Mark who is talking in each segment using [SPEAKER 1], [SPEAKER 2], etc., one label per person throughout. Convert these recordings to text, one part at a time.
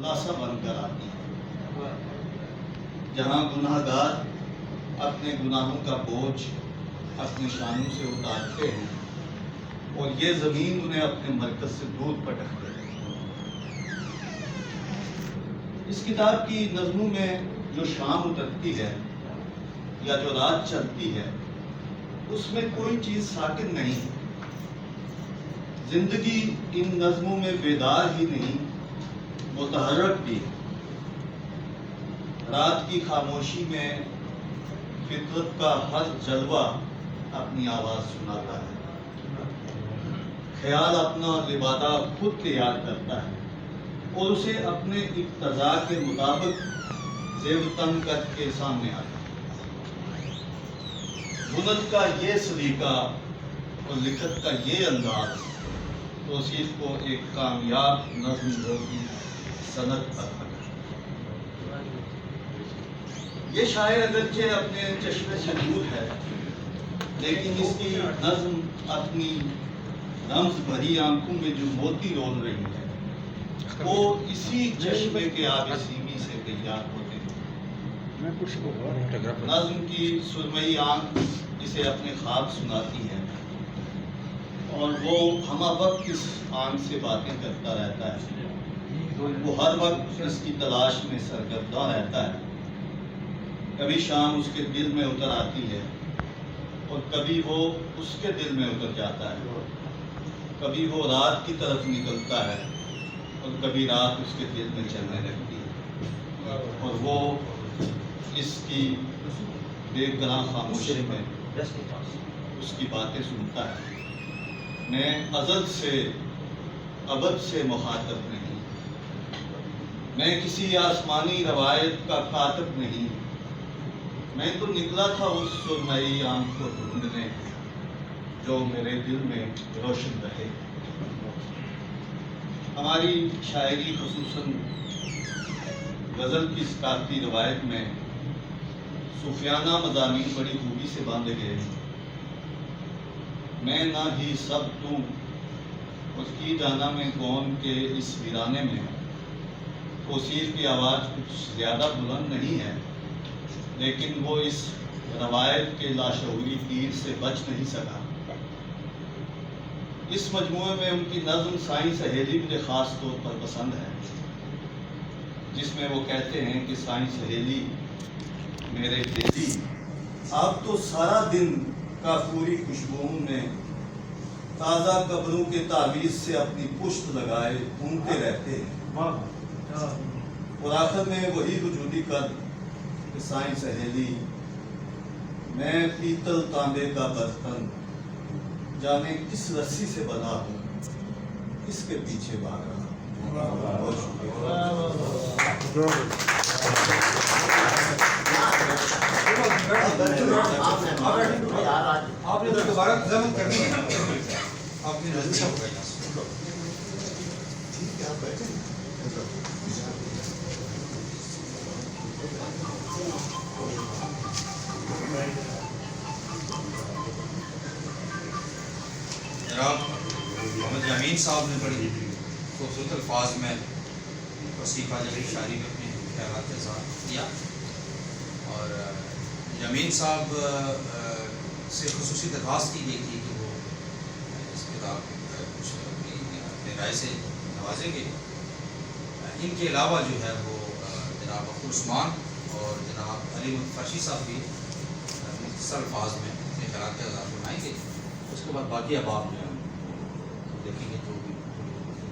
[SPEAKER 1] خلاصہ بن کر آتی ہے، جہاں گناہ گار اپنے گناہوں کا بوجھ اپنے شانوں سے اتارتے ہیں اور یہ زمین انہیں اپنے مرکز سے دور پٹکتے ہیں۔ اس کتاب کی نظموں میں جو شام اترتی ہے یا جو رات چلتی ہے، اس میں کوئی چیز ساکن نہیں۔ زندگی ان نظموں میں بیدار ہی نہیں، متحرک بھی۔ رات کی خاموشی میں فطرت کا ہر جلوہ اپنی آواز سناتا ہے، خیال اپنا لبادہ خود تیار کرتا ہے اور اسے اپنے اقتضاء کے مطابق زیب تن کر کے سامنے آتا ہے۔ بنت کا یہ سلیقہ اور لکھت کا یہ انداز توصیف کو ایک کامیاب نظم کی صنعت پر ہے۔ یہ شاعر اگرچہ اپنے چشمے سے دور ہے، لیکن اس کی نظم اپنی رمز بھری آنکھوں میں جو موتی رول رہی ہے، وہ اسی چشمے کے آب سیمی سے تیار ہوتے ہیں۔ نظم کی سرمئی آنکھ اسے اپنے خواب سناتی ہے اور وہ ہمہ وقت اس آنکھ سے باتیں کرتا رہتا ہے۔ وہ ہر وقت اس کی تلاش میں سرگرداں رہتا ہے۔ کبھی شام اس کے دل میں اتر آتی ہے اور کبھی وہ اس کے دل میں اتر جاتا ہے۔ کبھی وہ رات کی طرف نکلتا ہے اور کبھی رات اس کے دل میں چلنے لگتی ہے، اور وہ اس کی بے گناہ خاموشی میں اس کی باتیں سنتا ہے۔ میں ازل سے ابد سے مخاطب نہیں، میں کسی آسمانی روایت کا کاتب نہیں، میں تو نکلا تھا اس سرمئی آنکھ کو ڈھونڈنے جو میرے دل میں روشن رہے۔ ہماری شاعری خصوصاً غزل کی ثقافتی روایت میں صوفیانہ مضامین بڑی خوبی سے باندھے گئے ہیں۔ میں نہ ہی سب توں اس کی جانا میں کون کے اس ویرانے میں توصیف کی آواز کچھ زیادہ بلند نہیں ہے، لیکن وہ اس روایت کے لاشعوری تیر سے بچ نہیں سکا۔ اس مجموعے میں ان کی نظم سائیں سہیلی مجھے خاص طور پر پسند ہے، جس میں وہ کہتے ہیں کہ سائیں سہیلی میرے بیٹی، آپ تو سارا دن کافوری خوشبوؤں میں تازہ قبروں کے تعویذ سے اپنی پشت لگائے گھومتے رہتے ہیں، اور آخر میں وہی وجودی کر کہ سائیں سہیلی میں پیتل تانبے کا برتن جانے کس رسی سے بنا ہوں، اس کے پیچھے بھاگ رہا ہوں۔ بہت
[SPEAKER 2] جناب محمد یامین صاحب نے بڑی خوبصورت الفاظ میں وصیفہ جبری شاعری میں اپنے خیالات کا اظہار کیا، اور یامین صاحب سے خصوصی درخواست کی گئی تھی کہ وہ اس کتاب کچھ اپنے رائے سے نوازیں گے۔ ان کے علاوہ جو ہے وہ جناب اختر عثمان اور جناب علی فرشی صاحب بھی مختصر الفاظ میں اپنے خیالات کا اظہار فرمائیں گے۔ اس کے بعد باقی اباب جو ہیں دیکھیں گے جو بھی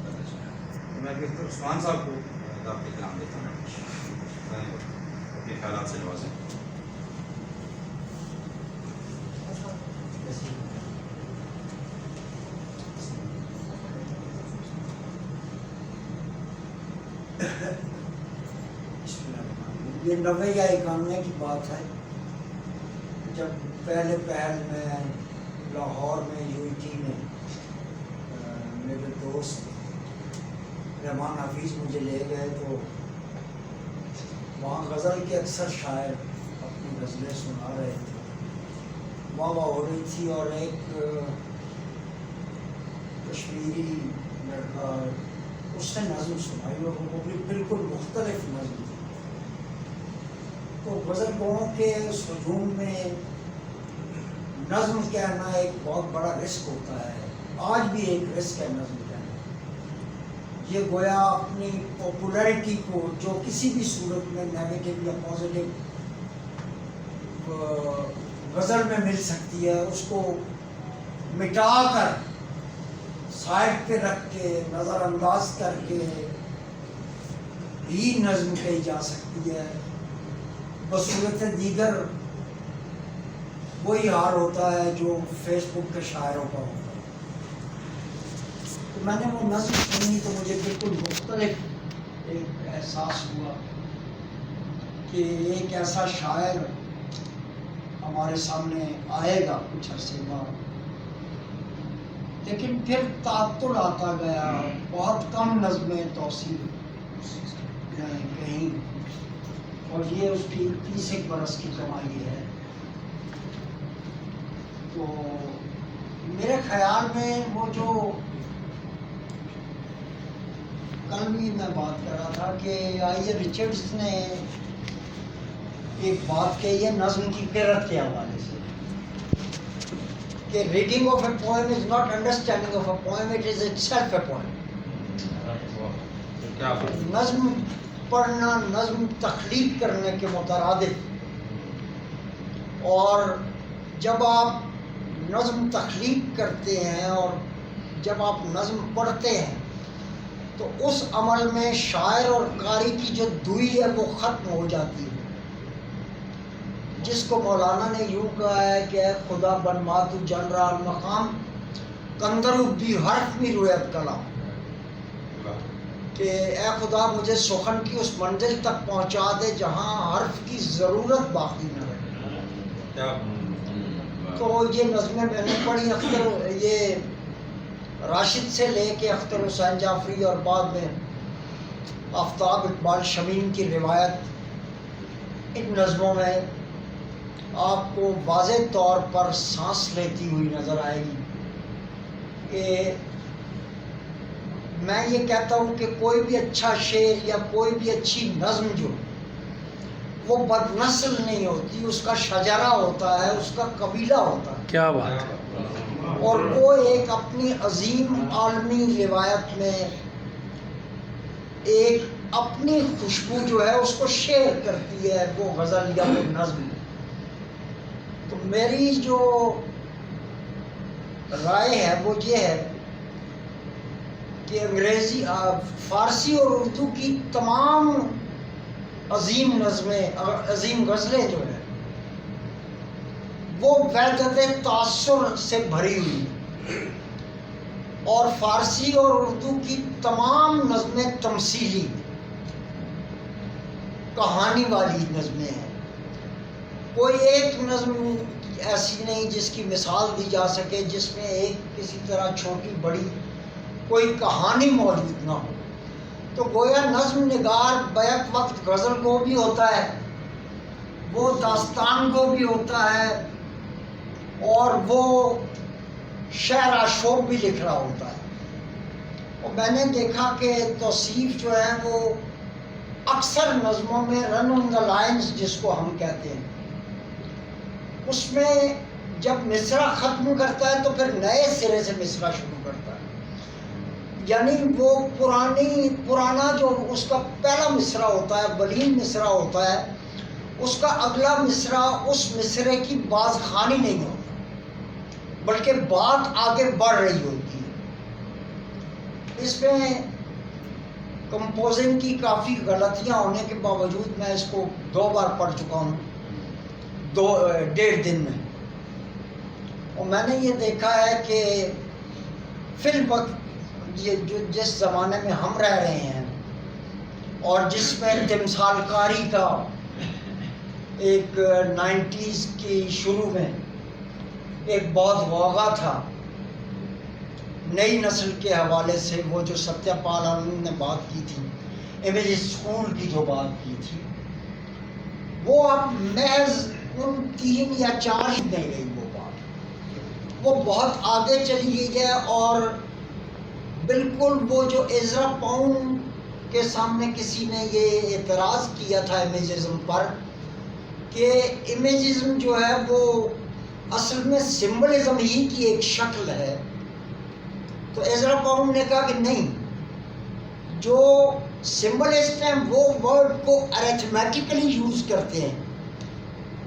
[SPEAKER 2] کرنا چاہیں۔ میں اختر عثمان صاحب کو دعوت کرام دیتا ہوں، اپنے خیالات سے نوازیں۔
[SPEAKER 3] یہ 90 یا 91 کی بات ہے، جب پہلے پہل میں لاہور میں UET میں میرے دوست رحمان حفیظ مجھے لے گئے، تو وہاں غزل کے اکثر شاعر اپنی غزلیں سنا رہے تھے، واہ واہ ہو رہی تھی، اور ایک کشمیری لڑکا اس نے نظم سنائی اور وہ بالکل مختلف نظم تھی. تو غزل گوؤں کے اس ہجوم میں نظم کہنا ایک بہت بڑا رسک ہوتا ہے. آج بھی ایک رسک ہے نظم کہنا. یہ گویا اپنی پاپولیرٹی کو جو کسی بھی صورت میں نیگیٹو یا پازیٹیو غزل میں مل سکتی ہے اس کو مٹا کر سائڈ پہ رکھ کے نظر انداز کر کے بھی نظم کہی جا سکتی ہے. بصورت دیگر وہی حال ہوتا ہے جو فیس بک کے شاعروں کا ہوتا ہے. تو میں نے وہ نظم سنی تو مجھے بالکل مختلف ایک احساس ہوا کہ ایک ایسا شاعر ہمارے سامنے آئے گا کچھ عرصے بعد. لیکن پھر تعطل آتا گیا. بہت کم نظمیں توصیل کہیں اور یہ اس کی 30 برس کی کمائی ہے. تو میرے خیال میں وہ جو کل بھی میں بات کر رہا تھا کہ آئی ریچرڈس نے ایک بات کہی ہے نظم کی قرت کے حوالے سے کہ reading of a poem is not understanding of a poem, it is it self a poem. نظم پڑھنا نظم تخلیق کرنے کے مترادف, اور جب آپ نظم تخلیق کرتے ہیں اور جب آپ نظم پڑھتے ہیں تو اس عمل میں شاعر اور قاری کی جو دوئی ہے وہ ختم ہو جاتی ہے. جس کو مولانا نے یوں کہا ہے کہ اے خدا بن ماتو جن رہا المقام کندر بھی حرف بھی رویت کلام, کہ اے خدا مجھے سخن کی اس منزل تک پہنچا دے جہاں حرف کی ضرورت باقی نہ رہے. تو یہ نظمیں میں نے پڑھی اختر یہ راشد سے لے کے اختر حسین جعفری اور بعد میں آفتاب اقبال شمیم کی روایت. ان نظموں میں آپ کو واضح طور پر سانس لیتی ہوئی نظر آئے گی کہ میں یہ کہتا ہوں کہ کوئی بھی اچھا شعر یا کوئی بھی اچھی نظم جو وہ بد نسل نہیں ہوتی, اس کا شجرہ ہوتا ہے, اس کا قبیلہ ہوتا ہے.
[SPEAKER 4] کیا بات ہے.
[SPEAKER 3] اور وہ ایک اپنی عظیم عالمی روایت میں ایک اپنی خوشبو جو ہے اس کو شیئر کرتی ہے, وہ غزل یا وہ نظم. تو میری جو رائے ہے وہ یہ ہے کہ انگریزی فارسی اور اردو کی تمام عظیم نظمیں عظیم غزلیں جو ہیں وہ وحدت تاثر سے بھری ہوئی ہیں, اور فارسی اور اردو کی تمام نظمیں تمثیلی کہانی والی نظمیں ہیں. کوئی ایک نظم ایسی نہیں جس کی مثال دی جا سکے جس میں ایک کسی طرح چھوٹی بڑی کوئی کہانی موجود نہ ہو. تو گویا نظم نگار بیک وقت غزل کو بھی ہوتا ہے, وہ داستان کو بھی ہوتا ہے, اور وہ شعر آشوق بھی لکھ رہا ہوتا ہے. اور میں نے دیکھا کہ توصیف جو ہے وہ اکثر نظموں میں رن آن دا لائنز جس کو ہم کہتے ہیں, اس میں جب مصرع ختم کرتا ہے تو پھر نئے سرے سے مصرع شروع کرتا ہے. یعنی وہ پرانا جو اس کا پہلا مصرع ہوتا ہے, بلین مصرع ہوتا ہے, اس کا اگلا مصرع اس مصرے کی باز خوانی نہیں ہوتا, بلکہ بات آگے بڑھ رہی ہوتی ہے. اس میں کمپوزنگ کی کافی غلطیاں ہونے کے باوجود میں اس کو 2 بار پڑھ چکا ہوں 1.5 دن میں, اور میں نے یہ دیکھا ہے کہ فی الوقت یہ جو جس زمانے میں ہم رہ رہے ہیں اور جس میں تمثال کاری کا ایک 90s کی شروع میں ایک بہت غوغا تھا نئی نسل کے حوالے سے, وہ جو ستیہ پال آنند نے بات کی تھی, امیج اسکول کی جو بات کی تھی, وہ اب محض ان 3 یا 4 ہی نہیں رہی. وہ بات وہ بہت آگے چلی گئی ہے, اور بالکل وہ جو عزرا پاؤنڈ کے سامنے کسی نے یہ اعتراض کیا تھا امیجزم پر کہ امیجزم جو ہے وہ اصل میں سمبلزم ہی کی ایک شکل ہے، تو ایزرا پاؤنڈ نے کہا کہ نہیں، جو سمبلسٹ ہیں وہ ورڈ کو ارتھمیٹیکلی یوز کرتے ہیں،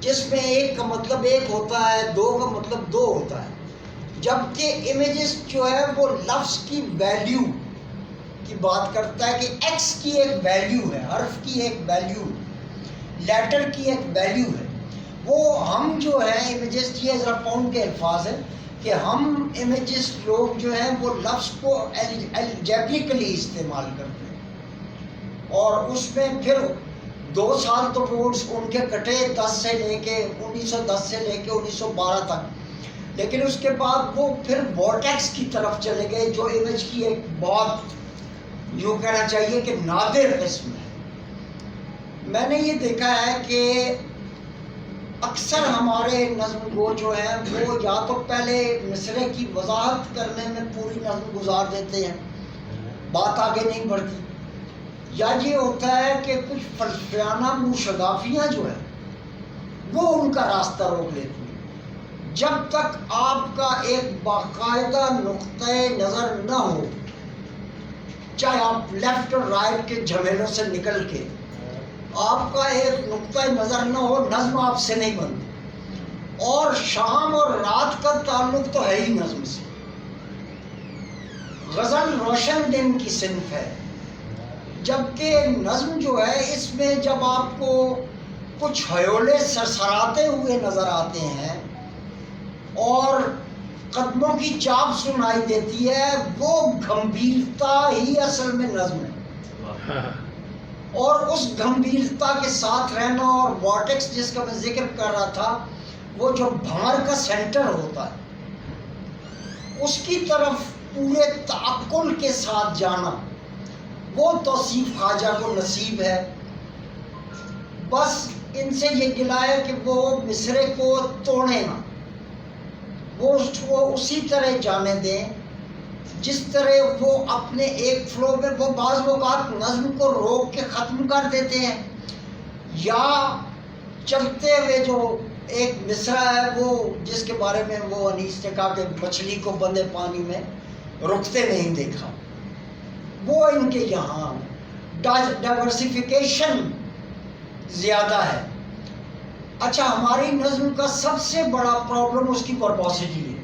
[SPEAKER 3] جس میں ایک کا مطلب ایک ہوتا ہے، دو کا مطلب دو ہوتا ہے، جبکہ امیجسٹ جو ہے وہ لفظ کی ویلیو کی بات کرتا ہے کہ ایکس کی ایک ویلیو ہے، حرف کی ایک ویلیو، لیٹر کی ایک ویلیو ہے۔ وہ ہم جو ہیں امیجسٹ، یہ ذرا پاؤنڈ کے الفاظ ہیں کہ ہم امیجسٹ لوگ جو ہیں وہ لفظ کو الجبریکلی استعمال کرتے ہیں، اور اس میں پھر 2 سال تو بورڈز ان کے کٹے 10 سے لے کے 1910 سے لے کے 1912 تک، لیکن اس کے بعد وہ پھر وارٹیکس کی طرف چلے گئے جو امیج کی ایک بہت یوں کہنا چاہیے کہ نادر قسم ہے۔ میں نے یہ دیکھا ہے کہ اکثر ہمارے نظم گو جو ہیں وہ یا تو پہلے مصرعے کی وضاحت کرنے میں پوری نظم گزار دیتے ہیں، بات آگے نہیں بڑھتی، یا یہ ہوتا ہے کہ کچھ فلسفیانہ موشگافیاں جو ہیں وہ ان کا راستہ روک لیتی ہیں۔ جب تک آپ کا ایک باقاعدہ نقطۂ نظر نہ ہو، چاہے آپ لیفٹ اور رائٹ کے جھمیلوں سے نکل کے، آپ کا ایک نقطۂ نظر نہ ہو، نظم آپ سے نہیں بنتی، اور شام اور رات کا تعلق تو ہے ہی نظم سے۔ غزل روشن دن کی صنف ہے، جبکہ نظم جو ہے اس میں جب آپ کو کچھ ہیولے سرسراتے ہوئے نظر آتے ہیں اور قدموں کی چاپ سنائی دیتی ہے، وہ گمبھیرتا ہی اصل میں نظم ہے، اور اس گمبھیرتا کے ساتھ رہنا، اور وارٹیکس جس کا میں ذکر کر رہا تھا، وہ جو بھنور کا سینٹر ہوتا ہے، اس کی طرف پورے تعقل کے ساتھ جانا، وہ توصیف خواجہ کو نصیب ہے۔ بس ان سے یہ گلہ ہے کہ وہ مصرعے کو توڑیں نہ، وہ اس کو اسی طرح جانے دیں جس طرح وہ اپنے ایک فلو میں، وہ بعض اوقات نظم کو روک کے ختم کر دیتے ہیں، یا چلتے ہوئے جو ایک مصرع ہے وہ جس کے بارے میں وہ انیس نے کہا کہ مچھلی کو بندے پانی میں رکتے نہیں دیکھا، وہ ان کے یہاں ڈائیورسیفیکیشن زیادہ ہے۔ اچھا، ہماری نظم کا سب سے بڑا پرابلم اس کی وربوسٹی ہے۔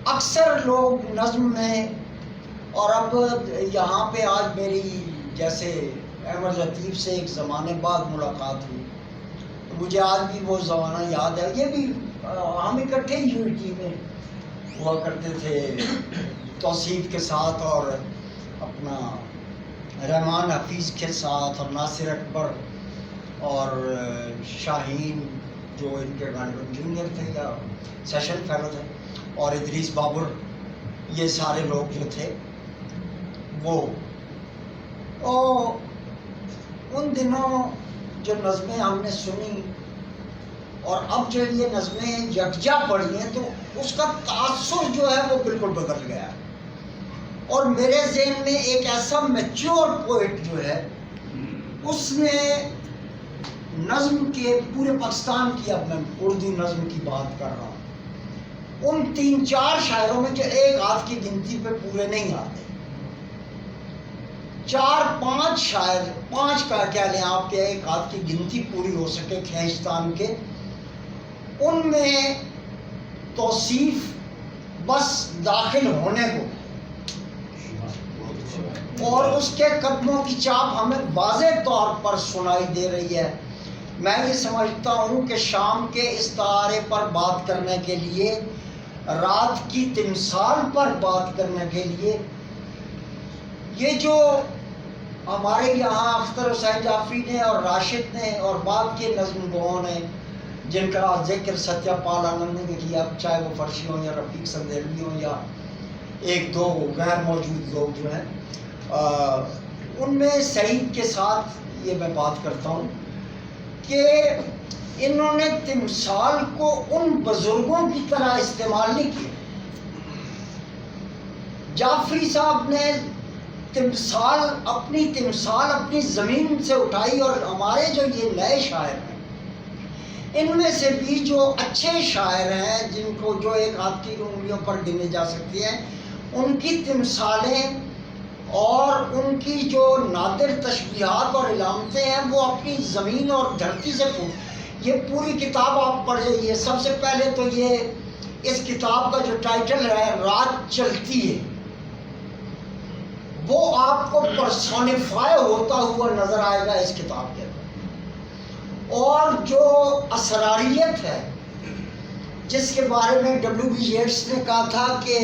[SPEAKER 3] اکثر لوگ نظم میں، اور اب یہاں پہ آج میری جیسے احمد لطیف سے ایک زمانے بعد ملاقات ہوئی، مجھے آج بھی وہ زمانہ یاد ہے۔ یہ بھی ہم اکٹھے یونٹی میں ہوا کرتے تھے توصیف کے ساتھ، اور اپنا رحمان حفیظ کے ساتھ، اور ناصر اکبر اور شاہین جو ان کے غالباً جونیئر تھے یا سیشن فیلو تھے، اور ادریس بابر، یہ سارے لوگ جو تھے وہ، ان دنوں جو نظمیں ہم نے سنی اور اب جو یہ نظمیں یکجا پڑھی ہیں، تو اس کا تاثر جو ہے وہ بالکل بدل گیا، اور میرے ذہن میں ایک ایسا میچور پوئٹ جو ہے، اس نے نظم کے پورے پاکستان کی، اب میں اردو نظم کی بات کر رہا ہوں، ان 3-4 شاعروں میں جو ایک ہاتھ کی گنتی پہ پورے نہیں آتے، 4-5 شاعر، 5 کا کیا لیں آپ کے ایک ہاتھ کی گنتی پوری ہو سکے کھینچتان کے، ان میں توصیف بس داخل ہونے کو اور اس کے قدموں کی چاپ ہمیں واضح طور پر سنائی دے رہی ہے۔ میں یہ سمجھتا ہوں کہ شام کے استعارے پر بات کرنے کے لیے، رات کی تمثال پر بات کرنے کے لیے، یہ جو ہمارے یہاں اختر حسین جعفری نے اور راشد نے اور بعد کے نظم گوؤں نے، جن کا ذکر ستیہ پال آنند نے کیا، چاہے وہ فرشی ہوں یا رفیق سندیلوی ہوں یا 1-2 غیر موجود لوگ جو ہیں، ان میں سعید کے ساتھ یہ میں بات کرتا ہوں کہ انہوں نے تمثال کو ان بزرگوں کی طرح استعمال نہیں کیا۔ جعفری صاحب نے تمثال اپنی زمین سے اٹھائی. اور ہمارے جو یہ نئے شاعر ہیں ان میں سے بھی جو اچھے شاعر ہیں جن کو جو ایک ہاتھ کی انگلیوں پر گنے جا سکتی ہیں, ان کی تمثالیں اور ان کی جو نادر تشبیہات اور علامتیں ہیں وہ اپنی زمین اور دھرتی سے یہ پوری کتاب آپ پڑھ جائیے. سب سے پہلے تو یہ اس کتاب کا جو ٹائٹل ہے رات چلتی ہے, وہ آپ کو پرسونیفائی ہوتا ہوا نظر آئے گا اس کتاب کے اندر. اور جو اسراریت ہے جس کے بارے میں W.B. Yeats نے کہا تھا کہ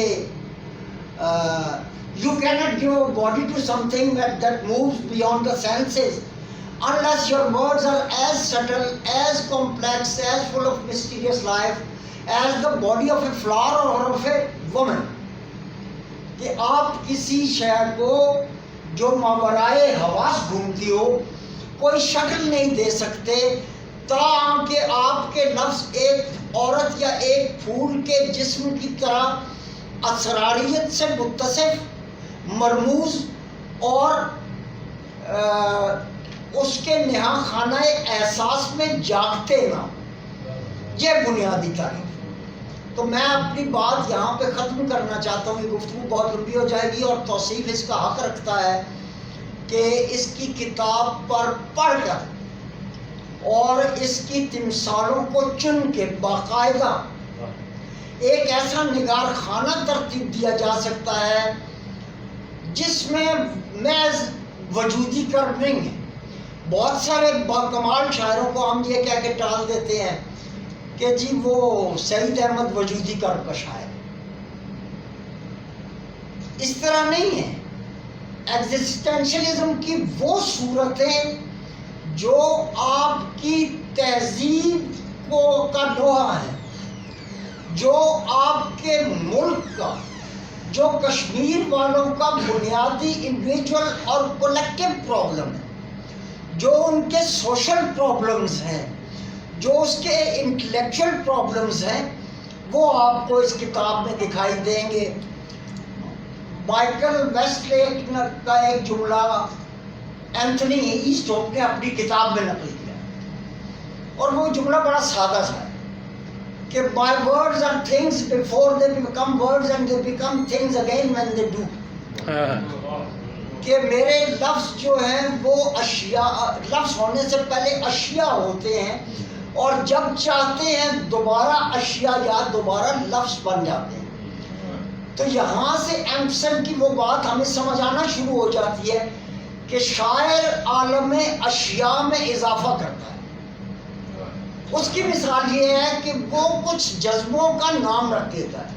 [SPEAKER 3] you cannot give a body to something that moves beyond the senses unless your words are as subtle, as complex, as full of mysterious life as the body of a flower or of a woman. کہ آپ کسی شے کو جو ماورائے حواس گھومتی ہو کوئی شکل نہیں دے سکتے تاکہ آپ کے لفظ ایک عورت یا ایک پھول کے جسم کی طرح اسراریت سے متصف, مرموز اور اس کے نہا خانہ احساس میں جاگتے نہ. یہ بنیادی تعریف. تو میں اپنی بات یہاں پہ ختم کرنا چاہتا ہوں. یہ گفتگو بہت لمبی ہو جائے گی اور توصیف اس کا حق رکھتا ہے کہ اس کی کتاب پر پڑھ کر اور اس کی تمثالوں کو چن کے باقاعدہ ایک ایسا نگار خانہ ترتیب دیا جا سکتا ہے جس میں محض وجودی کر نہیں ہے. بہت سارے باکمال شاعروں کو ہم یہ کہہ کے ٹال دیتے ہیں کہ جی وہ سعید احمد وجودی کر کا شاعر. اس طرح نہیں ہے. ایگزسٹینشلزم کی وہ صورتیں جو آپ کی تہذیب کا لوہا ہے, جو آپ کے ملک کا, جو کشمیر والوں کا بنیادی انڈیویجول اور کولیکٹیو پرابلم ہے, جو ان کے سوشل پرابلمز ہیں, جو اس کے انٹلیکچوئل پرابلمز ہیں, وہ آپ کو اس کتاب میں دکھائی دیں گے. مائیکل ویسٹ لیک کا ایک جملہ اینتھنی ایسٹ ہوپ نے اپنی کتاب میں نقل کیا اور وہ جملہ بڑا سادہ سا ہے کہ my words are things before they become words and they become things again when they do. کہ میرے لفظ جو ہیں وہ اشیاء, لفظ ہونے سے پہلے اشیاء ہوتے ہیں اور جب چاہتے ہیں دوبارہ اشیاء یا دوبارہ لفظ بن جاتے ہیں. تو یہاں سے ایمپسن کی وہ بات ہمیں سمجھ آنا شروع ہو جاتی ہے کہ شاعر عالم اشیاء میں اضافہ کرتا ہے. اس کی مثال یہ ہے کہ وہ کچھ جذبوں کا نام رکھ دیتا ہے,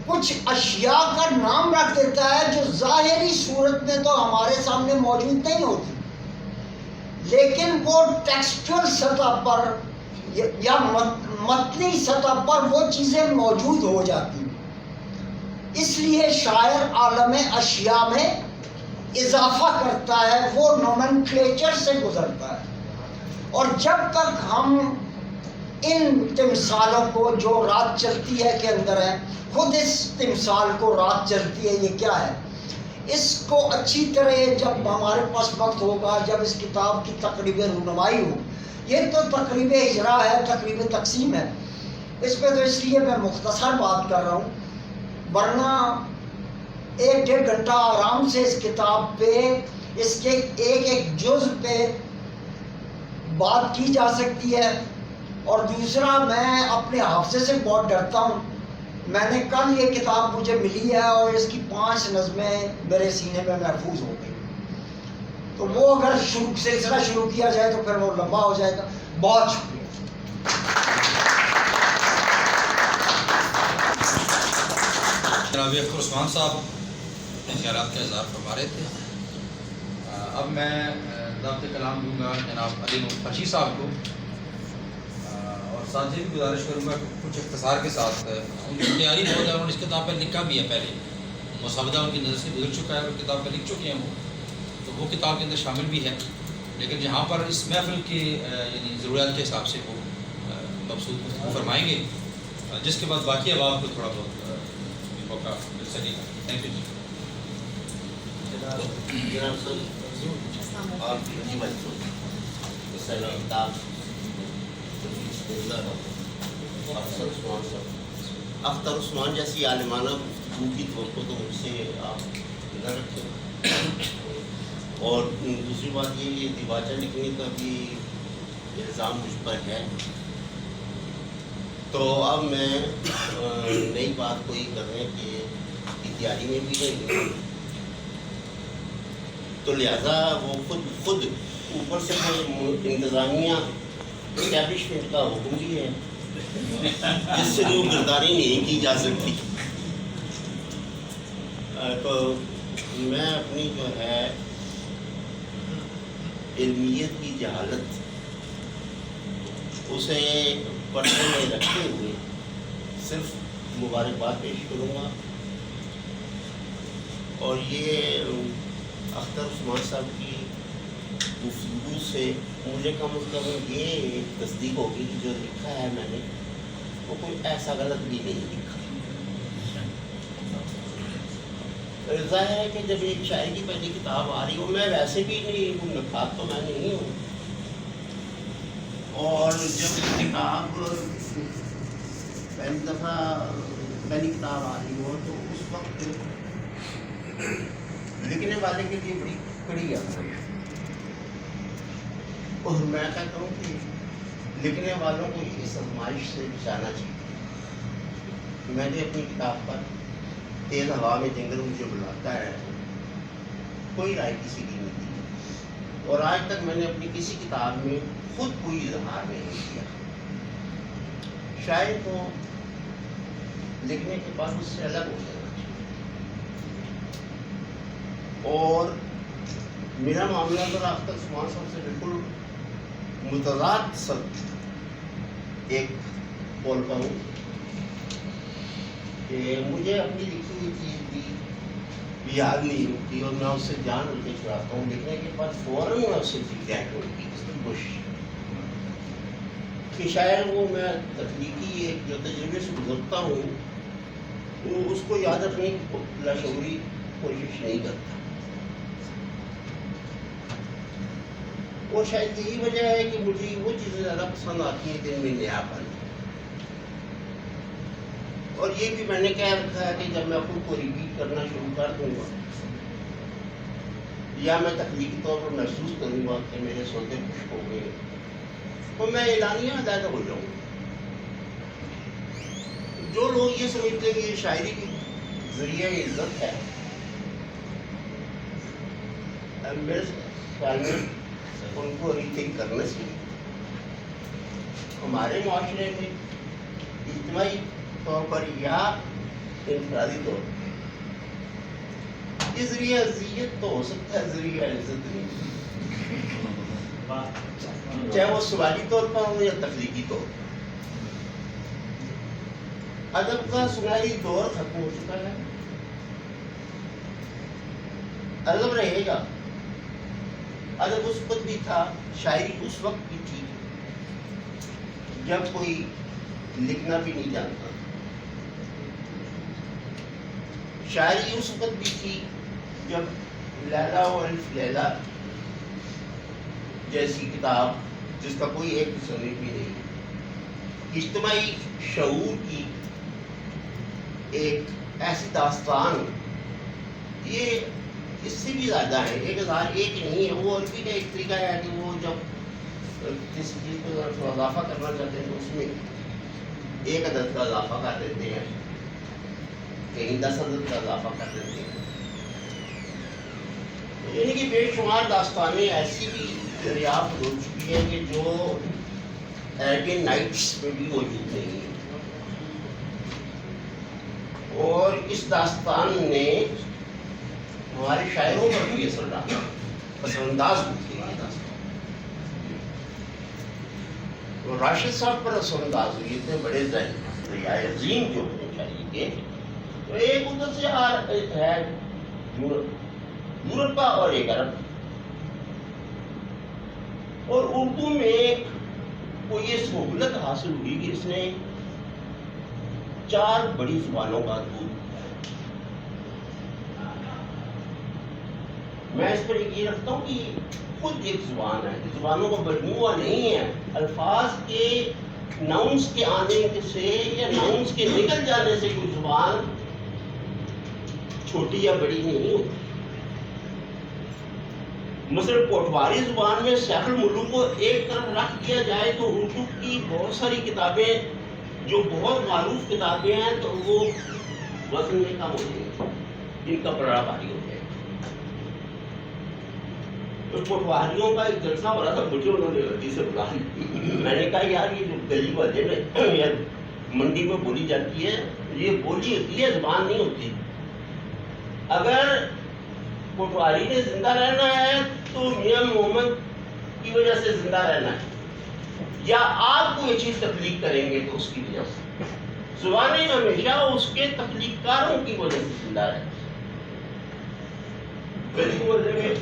[SPEAKER 3] کچھ اشیاء کا نام رکھ دیتا ہے جو ظاہری صورت میں تو ہمارے سامنے موجود نہیں ہوتی, لیکن وہ ٹیکسچوئل سطح پر یا متنی سطح پر وہ چیزیں موجود ہو جاتی ہیں. اس لیے شاعر عالم اشیاء میں اضافہ کرتا ہے, وہ نومنکلیچر سے گزرتا ہے. اور جب تک ہم ان تمثالوں کو جو رات چلتی ہے کے اندر ہے, خود اس تمثال کو رات چلتی ہے یہ کیا ہے, اس کو اچھی طرح جب ہمارے پاس وقت ہوگا, جب اس کتاب کی تقریب رونمائی ہو, یہ تو تقریب اجرا ہے, تقریب تقسیم ہے, اس پہ تو اس لیے میں مختصر بات کر رہا ہوں, ورنہ 1-1.5 گھنٹہ آرام سے اس کتاب پہ, اس کے ایک جز پہ بات کی جا سکتی ہے. اور دوسرا میں اپنے حافظے سے بہت ڈرتا ہوں. میں نے کل یہ کتاب مجھے ملی ہے اور اس کی 5 نظمیں میرے سینے میں محفوظ ہو گئی, تو وہ اگر سلسلہ شروع کیا جائے تو پھر وہ لمبا ہو جائے گا. بہت شکریہ.
[SPEAKER 2] جناب اختر عثمان صاحب خیالات کا اظہار فرما رہے تھے. اب میں ضابط کلام دوں گا جناب علی فرشی صاحب کو, اور ساتھ ہی بھی گزارش کروں گا کہ کچھ اختصار کے ساتھ ان کی تیاری بہت ہے, انہوں نے اس کتاب پہ لکھا بھی ہے, پہلے مسودہ ان کی نظر سے گزر چکا ہے اور کتاب پہ لکھ چکے ہیں وہ کتاب کے اندر شامل بھی ہے, لیکن جہاں پر اس محفل کی یعنی ضروریات کے حساب سے وہ مبسوط گفتگو فرمائیں گے, جس کے بعد باقی عوام کو تھوڑا بہت موقع مل سکے گا. تھینک یو جی.
[SPEAKER 5] جناب سر اور جی بچوں سر افتاب افسر عثمان صاحب اختر عثمان جیسی عالمانہ گفتگو کی طور کو تو مجھ سے آپ نہ رکھیں. اور دوسری بات یہ دیباچہ لکھنے کا بھی الزام مجھ پر ہے. تو اب میں نئی بات کوئی کرنے کی تیاری میں بھی نہیں ہوں, تو لہذا وہ خود اوپر سے انتظامیہ اسٹیبلشمنٹ کا حکم بھی ہے جس سے وہ گرداری نہیں کی جا سکتی. تو میں اپنی جو ہے علمیت کی جہالت اسے پردے میں رکھتے ہوئے صرف مبارکباد پیش کروں گا. اور یہ اختر عثمان صاحب کی گفتگو سے مجھے کم از کم یہ تصدیق ہوگی کہ جو لکھا ہے میں نے وہ کوئی ایسا غلط بھی نہیں لکھا. ظاہر ہے کہ جب ایک شاعری کی پہلی کتاب آ رہی ہو, میں ویسے بھی نہیں ہوں, نفاق تو میں نہیں ہوں, اور جب کتاب پہلی دفعہ پہلی کتاب آ رہی ہو تو اس وقت لکھنے والے کے لیے بڑی کڑی آتا ہے. اور میں کہتا ہوں کہ لکھنے والوں کو اس آزمائش سے بچانا چاہیے. میں نے اپنی کتاب پر تیز ہوا میں جنگل مجھے بلاتا ہے کوئی رائے کسی کی نہیں دی, اور آج تک میں نے اپنی کسی کتاب میں خود کوئی اظہار نہیں کیا. شاعر کو لکھنے کے بعد اس سے الگ ہو جانا چاہیے. اور میرا معاملہ تو اختر عثمان صاحب سے بالکل متضاد سب ایک بول کا ہوں کہ مجھے اپنی لکھی ہوئی چیز بھی یاد نہیں ہوتی, اور میں اس سے جان اٹھے چڑھاتا ہوں. لکھنے کے بعد فوراً میں اس سے فیڈبیک ہوتی اس کی کوشش کہ شاید وہ میں تخلیقی ایک جو تجربے سے گزرتا ہوں وہ اس کو یاد رکھنے کی لاشعوری کوشش نہیں کرتا. اور شاید یہی وجہ ہے کہ مجھے وہ چیزیں زیادہ پسند آتی ہیں جن میں نیا پن. اور یہ بھی میں نے کہہ رکھا ہے کہ جب میں خود کو ریپیٹ کرنا شروع کر دوں گا یا میں تخلیقی طور پر محسوس کروں گا کہ میرے سوتے خشک ہو گئے تو میں اعلانیہ علیحدہ ہو جاؤں گا. جو لوگ یہ سمجھتے ہیں کہ یہ شاعری کی ذریعہ عزت ہے, میرے خیال میں ان کو ریتھنک کرنا چاہیے. ہمارے معاشرے میں اجتماعی طور پر یا انفرادی طور پر یہ ذریعہ اذیت تو ہو سکتا ہے, ذریعہ عزت نہیں, چاہے وہ سوالی طور پر ہو یا تخلیقی طور پر. ادب کا سنہری دور ختم ہو چکا ہے. ادب رہے گا. ادب اس وقت بھی تھا, شاعری اس وقت بھی تھی جب کوئی لکھنا بھی نہیں جانتا. شاعری اس وقت بھی تھی جب لیلا و الف لیلا جیسی کتاب جس کا کوئی ایک مصنف بھی نہیں, اجتماعی شعور کی ایک ایسی داستان, یہ اس سے بھی زیادہ ہے. 1001 نہیں ہے, وہ عربی کا ایک طریقہ ہے کہ وہ جب کسی چیز کو اضافہ کرنا چاہتے ہیں تو اس میں ایک عدد کا اضافہ کر دیتے ہیں, کہیں 10 عدد کا اضافہ کر دیتے ہیں. یعنی کہ بے شمار داستانیں ایسی بھی دریافت ہو چکی ہیں کہ جو ایربین نائٹس میں بھی موجود نہیں ہیں. اور اس داستان نے ہمارے شاعروں پر بھی اثر ڈالا, پسند انداز ہوئی ہے داستان. راشد صاحب پر اثر انداز ہوئی, اتنے بڑے دریائے عظیم جو ہونے چاہیے کہ تو ایک ادھر سے ہے یورپ کا اور ایک عرب. اور اردو میں کو یہ سہولت حاصل ہوئی کہ اس نے 4 بڑی زبانوں کا دودھ. میں اس پر یقین رکھتا ہوں کہ خود ایک زبان ہے، زبانوں کا مجموعہ نہیں ہے. الفاظ کے ناؤنس کے آنے سے یا ناؤنس کے نکل جانے سے کوئی زبان چھوٹی یا بڑی نہیں ہوتی. مثلا پٹواری زبان میں سیاق الملوک کو ایک طرف رکھ دیا جائے تو اردو کی بہت ساری کتابیں جو بہت معروف کتابیں ہیں تو وہ وزن میں کم ہو جائیں گی، ان کا پڑھنا بھاری ہو جائے گا. تو پٹواریوں کا ایک جلسہ ہو رہا تھا، مجھے انہوں نے غلطی سے بلا لیا. میں نے کہا یار یہ جو گلی والے میں یا منڈی میں بولی جاتی ہے یہ بولی ہوتی ہے، زبان نہیں ہوتی. اگر پٹواری نے زندہ رہنا ہے تو میاں محمد کی وجہ سے زندہ رہنا ہے، یا آپ کوئی چیز تخلیق کریں گے تو اس کی وجہ سے. زبانیں ہمیشہ اس کے تخلیق کاروں کی وجہ سے زندہ رہتی ہیں. گلی محلے میں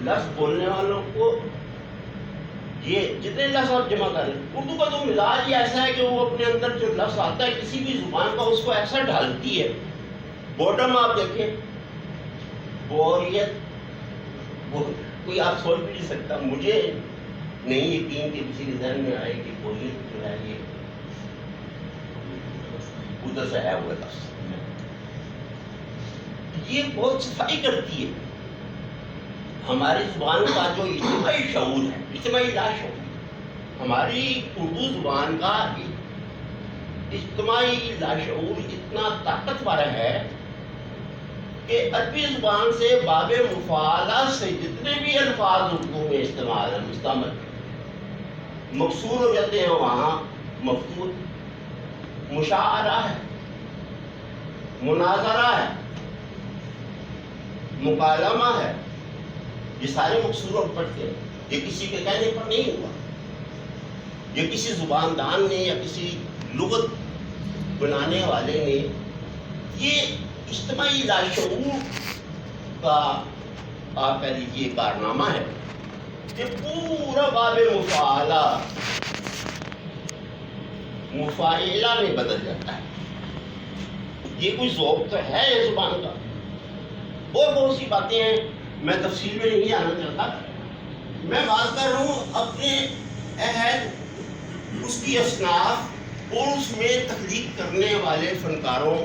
[SPEAKER 5] لفظ بولنے والوں کو یہ جتنے لفظ آپ جمع کر لیں، اردو کا تو مزاج ہی ایسا ہے کہ وہ اپنے اندر جو لفظ آتا ہے کسی بھی زبان کا اس کو ایسا ڈھالتی ہے. بوٹم آپ دیکھیں، بوریت کوئی آپ سوچ بھی نہیں سکتا. مجھے نہیں یقین کہ کسی کے ذہن میں آئے کہ بوریت جو ہے یہ ادھر سے ہے وہ لفظ. یہ بہت صفائی کرتی ہے ہماری زبان کا جو اجتماعی شعور ہے، اجتماعی لاشعور. ہماری اردو زبان کا اجتماعی لاشعور اتنا طاقتور ہے کہ عربی زبان سے باب مفاعلہ سے جتنے بھی الفاظ اردو میں استعمال ہیں مستعمل مقصور ہو جاتے ہیں. وہاں مفتوح، مشاعرہ ہے، مناظرہ ہے، مکالمہ ہے، یہ سارے مقصور اور پڑھتے ہیں. یہ کسی کے کہنے پر نہیں ہوا، یہ کسی زبان دان نے یا کسی لغت بنانے والے نے. یہ اجتماعی لاشعور کا آپ کہہ لیجیے کارنامہ ہے کہ پورا باب مفاعلہ مفاعلہ میں بدل جاتا ہے. یہ کوئی ذوق تو ہے اس زبان کا. اور بہت سی باتیں ہیں، میں تفصیل میں نہیں جانا چاہتا. میں بات کر رہا ہوں اپنے عہد، اس کی اصناف اور اس میں تخلیق کرنے والے فنکاروں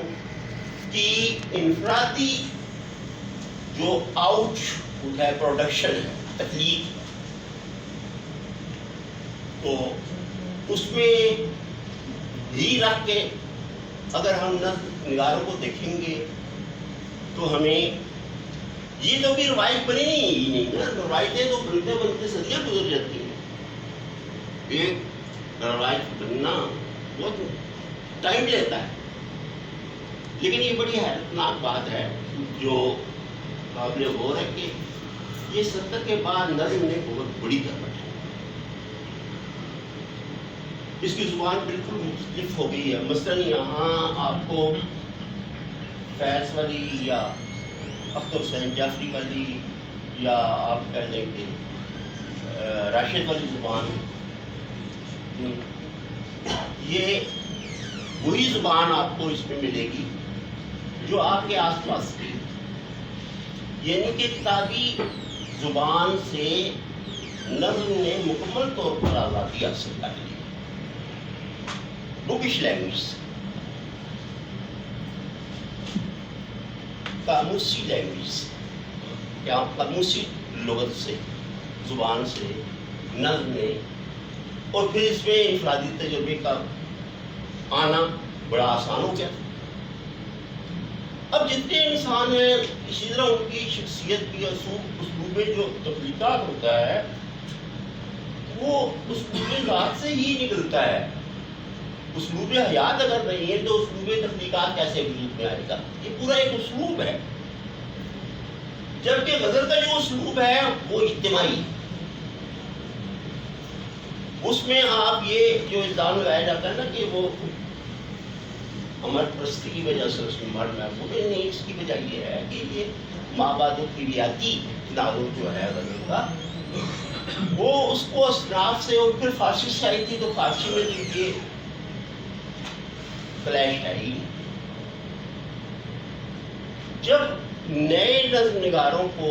[SPEAKER 5] کی انفرادی جو آؤٹ ہے پروڈکشن ہے، تخلیق. تو اس میں بھی رکھ کے اگر ہم نگاروں کو دیکھیں گے تو ہمیں یہ تو بھی روایت بنی نہیں نا. روایتیں تو بنتے بنتے صدیاں گزر جاتی ہیں. ایک روایت بننا بہت ٹائم لیتا ہے. لیکن یہ بڑی حیرتناک بات ہے جو قابل غور ہے کہ یہ 70 کے بعد نظم نے بہت بڑی طرح ہے. اس کی زبان بالکل مختلف ہو گئی ہے. مثلا یہاں آپ کو فیض والی یا اختر حسین جعفری والی یا آپ کہہ لیں کہ راشد والی زبان، یہ وہی زبان آپ کو اس میں ملے گی جو آپ کے آس پاس کی، یعنی کہ کتابی زبان سے نظم نے مکمل طور پر آزادی حاصل کر لی. بکش لینگویج سے، قاموسی لینگویج سے، یا قاموسی لغت سے، زبان سے نظم نے، اور پھر اس میں انفرادی تجربے کا آنا بڑا آسان ہو گیا. اب جتنے انسان ہیں اسی طرح ان کی شخصیت کی اسلوب جو تخلیقات ہوتا ہے وہ اسلوب ذات سے ہی نکلتا ہے. اسلوب حیات اگر نہیں ہے تو اسلوب تخلیقات کیسے وجود میں آئے گا؟ یہ پورا ایک اسلوب ہے. جبکہ غزل کا جو اسلوب ہے وہ اجتماعی، اس میں آپ یہ جو الزام لگایا جاتا ہے نا کہ وہ امر پرستی کی وجہ سے اس میں مرد محفوظ نہیں، اس کی وجہ یہ ہے کہ یہ مابعد طبیعتی ناول جو ہے غزل کا وہ اس کو اصناف سے، اور پھر فارسی سے آئی تھی تو فارسی میں یہ کلیش ہے ہی. جب نئے نظم نگاروں کو